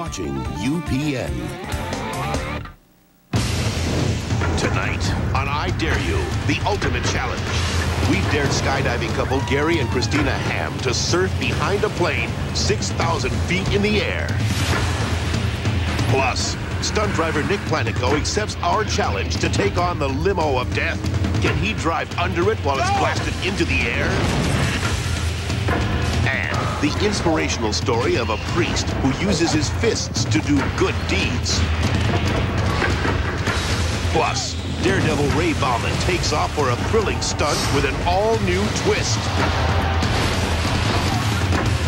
watching UPN. Tonight on I Dare You, the ultimate challenge. We've dared skydiving couple Gary and Christina Hamm to surf behind a plane 6,000 feet in the air. Plus, stunt driver Nick Planico accepts our challenge to take on the limo of death. Can he drive under it while it's blasted into the air? And the inspirational story of a priest who uses his fists to do good deeds. Plus, Daredevil Ray Bauman takes off for a thrilling stunt with an all-new twist.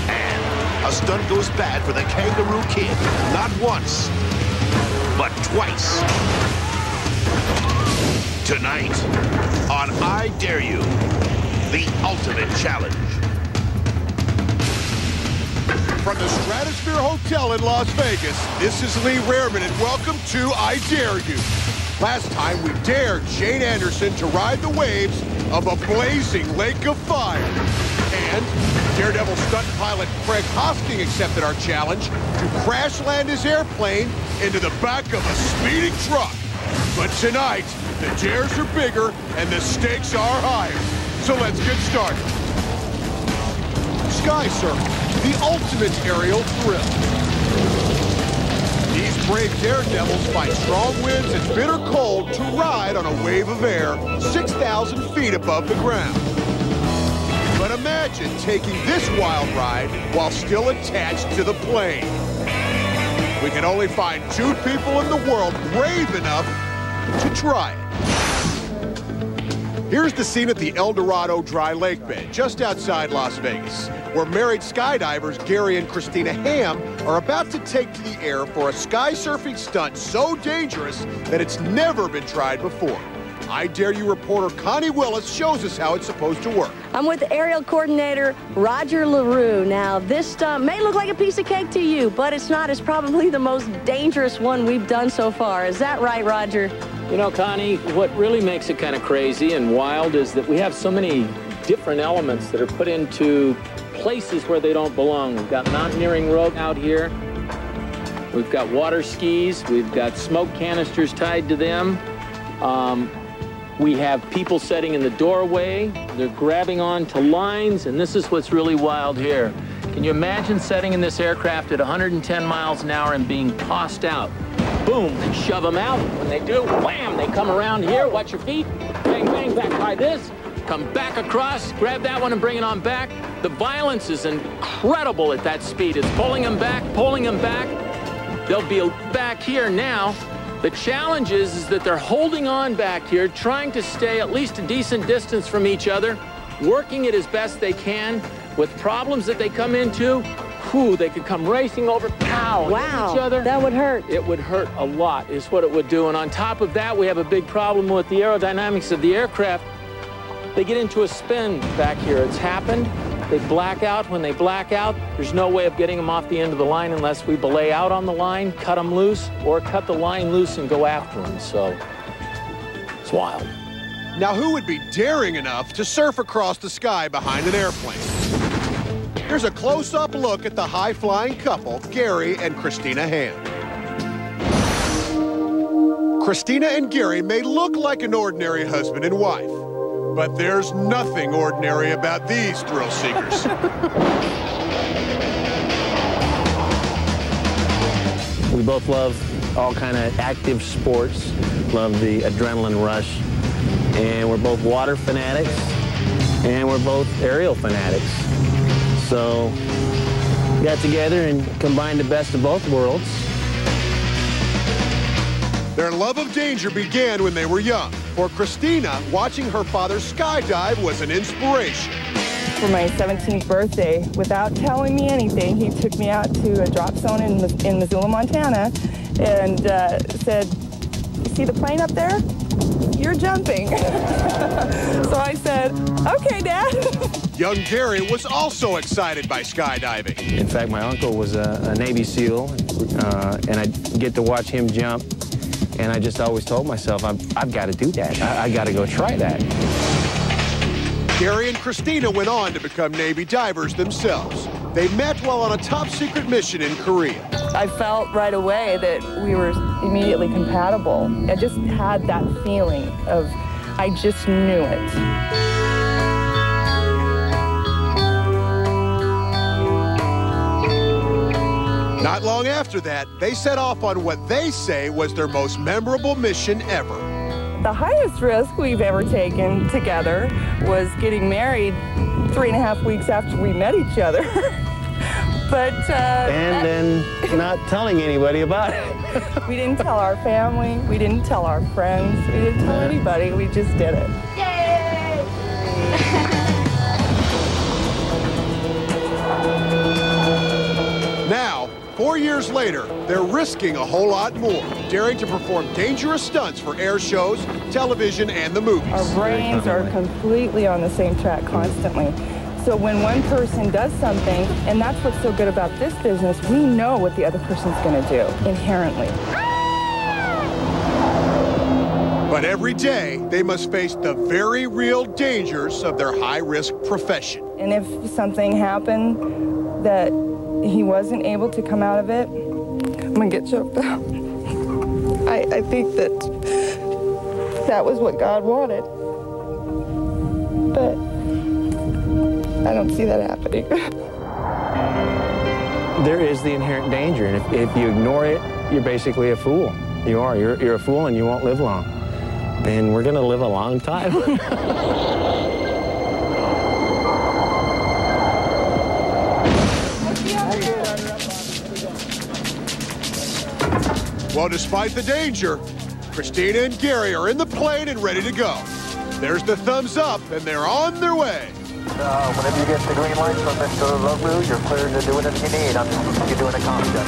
And a stunt goes bad for the Kangaroo Kid, not once, but twice. Tonight on I Dare You, the ultimate challenge. From the Stratosphere Hotel in Las Vegas, this is Lee Rehrman, and welcome to I Dare You. Last time, we dared Shane Anderson to ride the waves of a blazing lake of fire. And Daredevil stunt pilot Craig Hosking accepted our challenge to crash land his airplane into the back of a speeding truck. But tonight, the dares are bigger and the stakes are higher. So let's get started. Sky surfing, the ultimate aerial thrill. These brave daredevils fight strong winds and bitter cold to ride on a wave of air 6,000 feet above the ground. But imagine taking this wild ride while still attached to the plane. We can only find 2 people in the world brave enough to try it. Here's the scene at the El Dorado Dry Lake Bed, just outside Las Vegas, where married skydivers Gary and Christina Hamm are about to take to the air for a sky surfing stunt so dangerous that it's never been tried before. I Dare You reporter Connie Willis shows us how it's supposed to work. I'm with aerial coordinator Roger LaRue. Now, this stunt may look like a piece of cake to you, but it's not. It's probably the most dangerous one we've done so far. Is that right, Roger? You know, Connie, what really makes it kind of crazy and wild is that we have so many different elements that are put into places where they don't belong. We've got mountaineering rope out here. We've got water skis. We've got smoke canisters tied to them. We have people sitting in the doorway. They're grabbing onto lines, and this is what's really wild here. Can you imagine sitting in this aircraft at 110 miles an hour and being tossed out? Boom, and shove them out. When they do, wham, they come around here, watch your feet, bang, bang, back by this, come back across, grab that one and bring it on back. The violence is incredible at that speed. It's pulling them back, pulling them back. They'll be back here now. The challenge is that they're holding on back here, trying to stay at least a decent distance from each other, working it as best they can. With problems that they come into, they could come racing over, pow, wow, each other. That would hurt. It would hurt a lot, is what it would do. And on top of that, we have a big problem with the aerodynamics of the aircraft. They get into a spin back here. It's happened. They black out. When they black out, there's no way of getting them off the end of the line unless we belay out on the line, cut them loose, or cut the line loose and go after them. So it's wild. Now, who would be daring enough to surf across the sky behind an airplane? Here's a close-up look at the high-flying couple, Gary and Christina Hamm. Christina and Gary may look like an ordinary husband and wife, but there's nothing ordinary about these thrill seekers. We both love all kind of active sports, love the adrenaline rush, and we're both water fanatics, and we're both aerial fanatics. So we got together and combined the best of both worlds. Their love of danger began when they were young. For Christina, watching her father skydive was an inspiration. For my 17th birthday, without telling me anything, he took me out to a drop zone in Missoula, Montana, and said, "You see the plane up there? You're jumping." So I said, "Okay, Dad." Young Gary was also excited by skydiving. In fact, my uncle was a Navy SEAL, and I get to watch him jump. And I just always told myself, I've got to do that. I got to go try that. Gary and Christina went on to become Navy divers themselves. They met while on a top-secret mission in Korea. I felt right away that we were immediately compatible. I just had that feeling of, I just knew it. Not long after that, they set off on what they say was their most memorable mission ever. The highest risk we've ever taken together was getting married 3.5 weeks after we met each other. But and then not telling anybody about it. we didn't tell our family, we didn't tell our friends, we didn't tell anybody, we just did it. Yay! Now, 4 years later, they're risking a whole lot more, daring to perform dangerous stunts for air shows, television, and the movies. Our brains are completely on the same track constantly. So when one person does something, and that's what's so good about this business, we know what the other person's going to do, inherently. But every day, they must face the very real dangers of their high-risk profession. And if something happened that he wasn't able to come out of it, I'm going to get choked up. I think that was what God wanted. But I don't see that happening. There is the inherent danger, and if you ignore it, you're basically a fool. You are. You're a fool, and you won't live long. And we're going to live a long time. Well, despite the danger, Christina and Gary are in the plane and ready to go. There's the thumbs up, and they're on their way. Whenever you get the green light from Mr. LaRue, you're clear to do whatever you need. I'm just you're doing a comm check.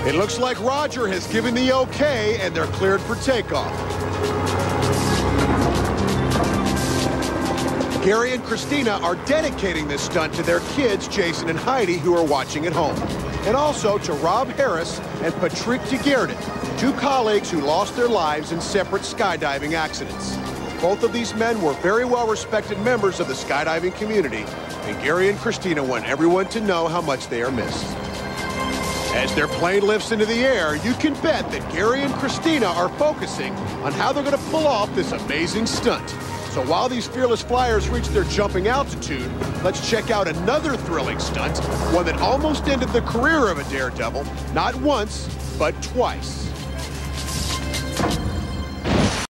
It looks like Roger has given the okay, and they're cleared for takeoff. Gary and Christina are dedicating this stunt to their kids, Jason and Heidi, who are watching at home. And also to Rob Harris and Patrick DeGerden, 2 colleagues who lost their lives in separate skydiving accidents. Both of these men were very well-respected members of the skydiving community, and Gary and Christina want everyone to know how much they are missed. As their plane lifts into the air, you can bet that Gary and Christina are focusing on how they're going to pull off this amazing stunt. So while these fearless flyers reach their jumping altitude, let's check out another thrilling stunt, one that almost ended the career of a daredevil, not once, but twice.